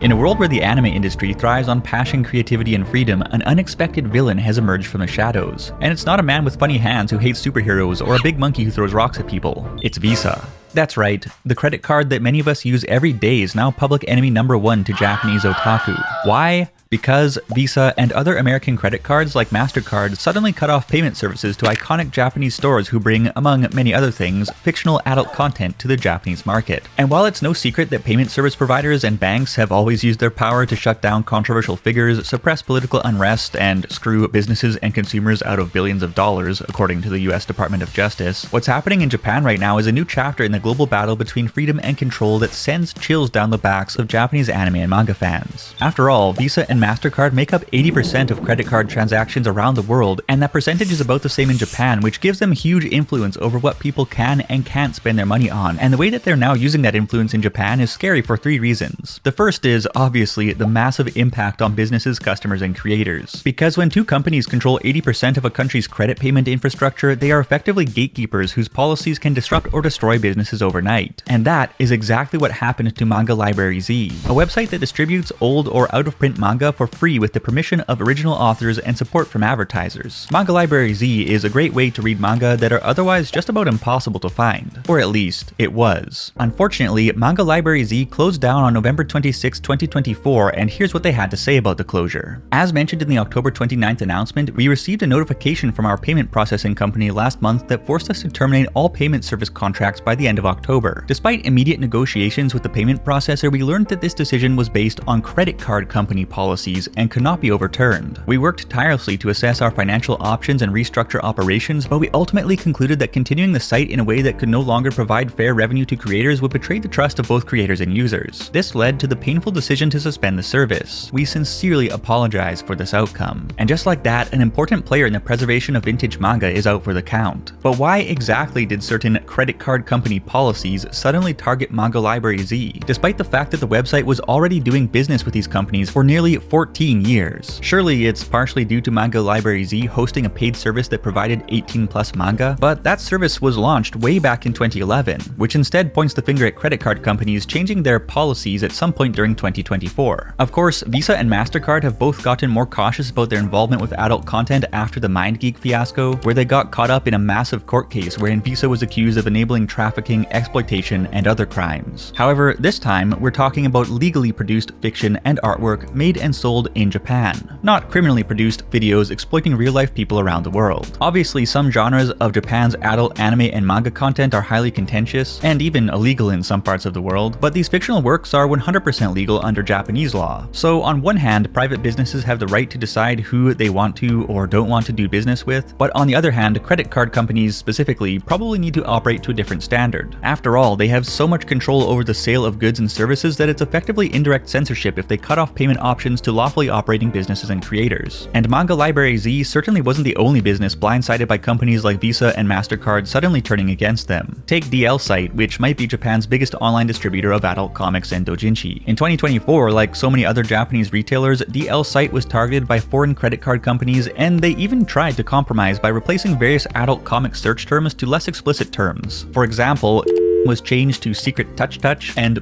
In a world where the anime industry thrives on passion, creativity, and freedom, an unexpected villain has emerged from the shadows. And it's not a man with funny hands who hates superheroes or a big monkey who throws rocks at people. It's Visa. That's right, the credit card that many of us use every day is now public enemy #1 to Japanese otaku. Why? Because Visa and other American credit cards like Mastercard suddenly cut off payment services to iconic Japanese stores who bring, among many other things, fictional adult content to the Japanese market. And while it's no secret that payment service providers and banks have always used their power to shut down controversial figures, suppress political unrest, and screw businesses and consumers out of billions of dollars, according to the US Department of Justice, what's happening in Japan right now is a new chapter in the global battle between freedom and control that sends chills down the backs of Japanese anime and manga fans. After all, Visa and Mastercard make up 80% of credit card transactions around the world, and that percentage is about the same in Japan, which gives them huge influence over what people can and can't spend their money on. And the way that they're now using that influence in Japan is scary for 3 reasons. The first is, obviously, the massive impact on businesses, customers, and creators. Because when 2 companies control 80% of a country's credit payment infrastructure, they are effectively gatekeepers whose policies can disrupt or destroy businesses overnight. And that is exactly what happened to Manga Library Z, a website that distributes old or out-of-print manga for free with the permission of original authors and support from advertisers. Manga Library Z is a great way to read manga that are otherwise just about impossible to find. Or at least, it was. Unfortunately, Manga Library Z closed down on November 26, 2024, and here's what they had to say about the closure. As mentioned in the October 29th announcement, we received a notification from our payment processing company last month that forced us to terminate all payment service contracts by the end of October. Despite immediate negotiations with the payment processor, we learned that this decision was based on credit card company policies and could not be overturned. We worked tirelessly to assess our financial options and restructure operations, but we ultimately concluded that continuing the site in a way that could no longer provide fair revenue to creators would betray the trust of both creators and users. This led to the painful decision to suspend the service. We sincerely apologize for this outcome. And just like that, an important player in the preservation of vintage manga is out for the count. But why exactly did certain credit card company policies suddenly target Manga Library Z, despite the fact that the website was already doing business with these companies for nearly 14 years? Surely it's partially due to Manga Library Z hosting a paid service that provided 18+ manga, but that service was launched way back in 2011, which instead points the finger at credit card companies changing their policies at some point during 2024. Of course, Visa and Mastercard have both gotten more cautious about their involvement with adult content after the MindGeek fiasco, where they got caught up in a massive court case wherein Visa was accused of enabling trafficking, exploitation, and other crimes. However, this time we're talking about legally produced fiction and artwork made and sold in Japan, not criminally produced videos exploiting real-life people around the world. Obviously, some genres of Japan's adult anime and manga content are highly contentious, and even illegal in some parts of the world, but these fictional works are 100% legal under Japanese law. So on one hand, private businesses have the right to decide who they want to or don't want to do business with, but on the other hand, credit card companies specifically probably need to operate to a different standard. After all, they have so much control over the sale of goods and services that it's effectively indirect censorship if they cut off payment options to lawfully operating businesses and creators. And Manga Library Z certainly wasn't the only business blindsided by companies like Visa and Mastercard suddenly turning against them. Take DL Site, which might be Japan's biggest online distributor of adult comics and doujinshi. In 2024, like so many other Japanese retailers, DL Site was targeted by foreign credit card companies, and they even tried to compromise by replacing various adult comic search terms to less explicit terms. For example, was changed to Secret Touch Touch, and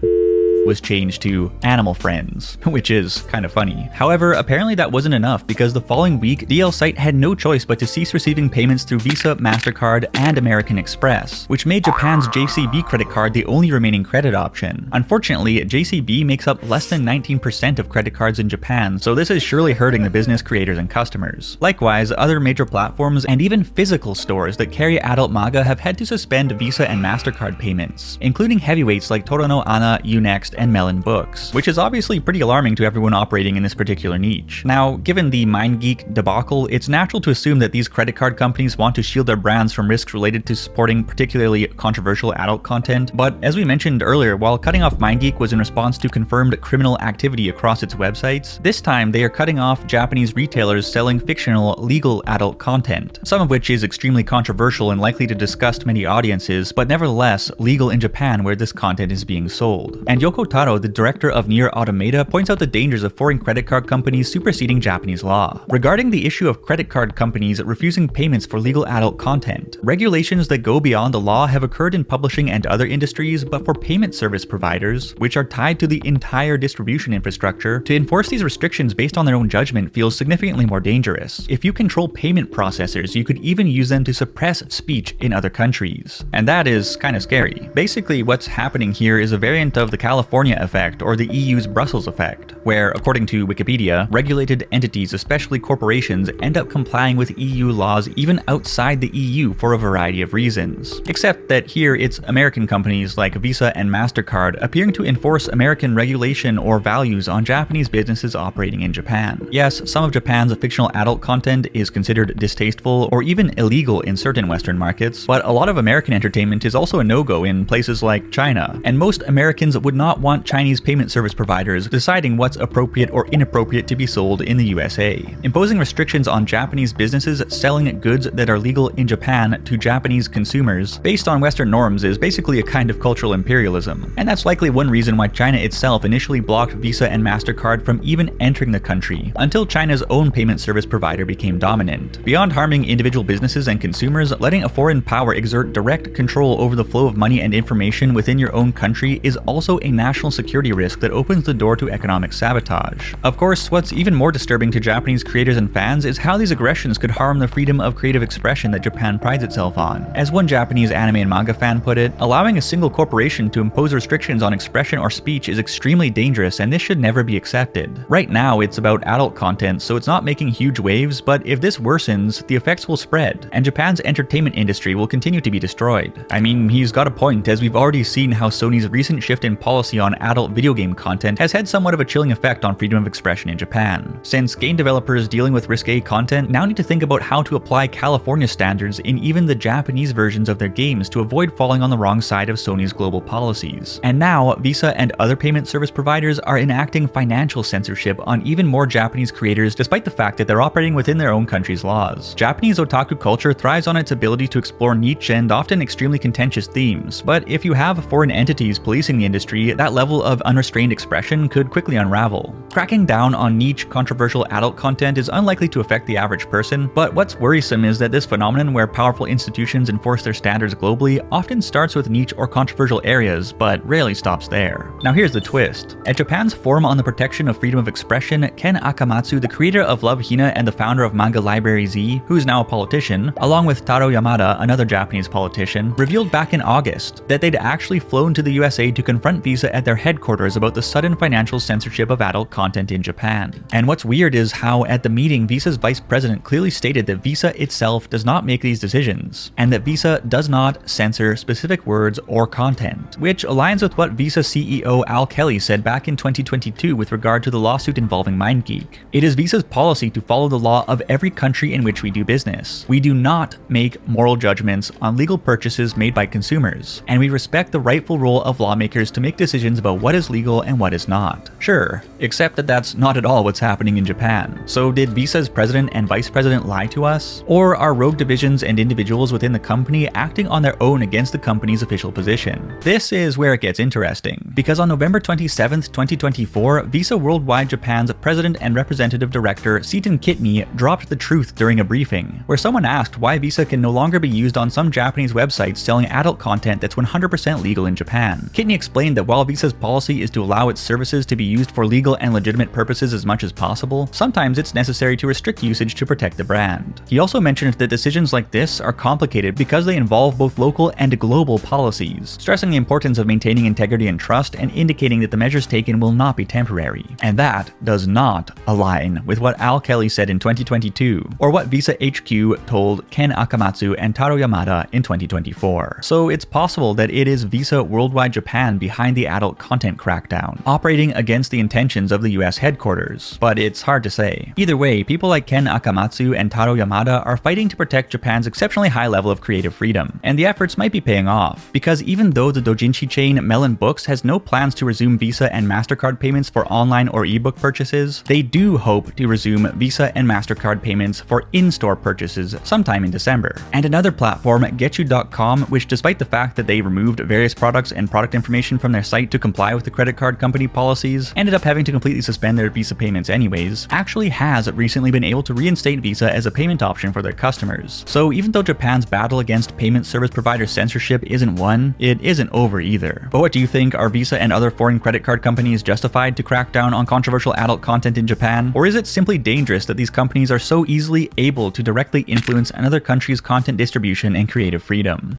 was changed to Animal Friends, which is kind of funny. However, apparently that wasn't enough, because the following week, DL Site had no choice but to cease receiving payments through Visa, Mastercard, and American Express, which made Japan's JCB credit card the only remaining credit option. Unfortunately, JCB makes up less than 19% of credit cards in Japan, so this is surely hurting the business creators and customers. Likewise, other major platforms and even physical stores that carry adult manga have had to suspend Visa and Mastercard payments, including heavyweights like Torono Ana, Unext, and Melon Books, which is obviously pretty alarming to everyone operating in this particular niche. Now, given the MindGeek debacle, it's natural to assume that these credit card companies want to shield their brands from risks related to supporting particularly controversial adult content, but as we mentioned earlier, while cutting off MindGeek was in response to confirmed criminal activity across its websites, this time they are cutting off Japanese retailers selling fictional, legal adult content, some of which is extremely controversial and likely to disgust many audiences, but nevertheless legal in Japan where this content is being sold. And Yoko Taro, the director of Nier Automata, points out the dangers of foreign credit card companies superseding Japanese law. Regarding the issue of credit card companies refusing payments for legal adult content, regulations that go beyond the law have occurred in publishing and other industries, but for payment service providers, which are tied to the entire distribution infrastructure, to enforce these restrictions based on their own judgment feels significantly more dangerous. If you control payment processors, you could even use them to suppress speech in other countries. And that is kind of scary. Basically, what's happening here is a variant of the California effect or the EU's Brussels effect, where, according to Wikipedia, regulated entities, especially corporations, end up complying with EU laws even outside the EU for a variety of reasons. Except that here it's American companies like Visa and Mastercard appearing to enforce American regulation or values on Japanese businesses operating in Japan. Yes, some of Japan's fictional adult content is considered distasteful or even illegal in certain Western markets, but a lot of American entertainment is also a no-go in places like China, and most Americans would not want Chinese payment service providers deciding what's appropriate or inappropriate to be sold in the USA. Imposing restrictions on Japanese businesses selling goods that are legal in Japan to Japanese consumers based on Western norms is basically a kind of cultural imperialism, and that's likely one reason why China itself initially blocked Visa and Mastercard from even entering the country, until China's own payment service provider became dominant. Beyond harming individual businesses and consumers, letting a foreign power exert direct control over the flow of money and information within your own country is also a national security risk that opens the door to economic sabotage. Of course, what's even more disturbing to Japanese creators and fans is how these aggressions could harm the freedom of creative expression that Japan prides itself on. As one Japanese anime and manga fan put it, allowing a single corporation to impose restrictions on expression or speech is extremely dangerous, and this should never be accepted. Right now, it's about adult content, so it's not making huge waves, but if this worsens, the effects will spread, and Japan's entertainment industry will continue to be destroyed. I mean, he's got a point, as we've already seen how Sony's recent shift in policy on adult video game content has had somewhat of a chilling effect on freedom of expression in Japan, since game developers dealing with risque content now need to think about how to apply California standards in even the Japanese versions of their games to avoid falling on the wrong side of Sony's global policies. And now, Visa and other payment service providers are enacting financial censorship on even more Japanese creators despite the fact that they're operating within their own country's laws. Japanese otaku culture thrives on its ability to explore niche and often extremely contentious themes, but if you have foreign entities policing the industry, that level of unrestrained expression could quickly unravel. Cracking down on niche, controversial adult content is unlikely to affect the average person, but what's worrisome is that this phenomenon where powerful institutions enforce their standards globally often starts with niche or controversial areas, but rarely stops there. Now here's the twist. At Japan's Forum on the Protection of Freedom of Expression, Ken Akamatsu, the creator of Love Hina and the founder of Manga Library Z, who is now a politician, along with Taro Yamada, another Japanese politician, revealed back in August that they'd actually flown to the USA to confront Visa at their headquarters about the sudden financial censorship of adult content in Japan. And what's weird is how at the meeting, Visa's vice president clearly stated that Visa itself does not make these decisions, and that Visa does not censor specific words or content, which aligns with what Visa CEO Al Kelly said back in 2022 with regard to the lawsuit involving MindGeek. It is Visa's policy to follow the law of every country in which we do business. We do not make moral judgments on legal purchases made by consumers, and we respect the rightful role of lawmakers to make decisions about what is legal and what is not. Sure, except that that's not at all what's happening in Japan. So did Visa's president and vice president lie to us? Or are rogue divisions and individuals within the company acting on their own against the company's official position? This is where it gets interesting, because on November 27, 2024, Visa Worldwide Japan's president and representative director Seaton Kitney dropped the truth during a briefing, where someone asked why Visa can no longer be used on some Japanese websites selling adult content that's 100% legal in Japan. Kitney explained that while Visa's policy is to allow its services to be used for legal and legitimate purposes as much as possible, sometimes it's necessary to restrict usage to protect the brand. He also mentioned that decisions like this are complicated because they involve both local and global policies, stressing the importance of maintaining integrity and trust and indicating that the measures taken will not be temporary. And that does not align with what Al Kelly said in 2022, or what Visa HQ told Ken Akamatsu and Taro Yamada in 2024. So it's possible that it is Visa Worldwide Japan behind the adult content crackdown, operating against the intentions of the the US headquarters, but it's hard to say. Either way, people like Ken Akamatsu and Taro Yamada are fighting to protect Japan's exceptionally high level of creative freedom, and the efforts might be paying off, because even though the doujinshi chain Melon Books has no plans to resume Visa and Mastercard payments for online or ebook purchases, they do hope to resume Visa and Mastercard payments for in-store purchases sometime in December. And another platform, Getchu.com, which despite the fact that they removed various products and product information from their site to comply with the credit card company policies, ended up having to completely suspend their Visa payments anyways, actually has recently been able to reinstate Visa as a payment option for their customers. So even though Japan's battle against payment service provider censorship isn't won, it isn't over either. But what do you think? Are Visa and other foreign credit card companies justified to crack down on controversial adult content in Japan? Or is it simply dangerous that these companies are so easily able to directly influence another country's content distribution and creative freedom?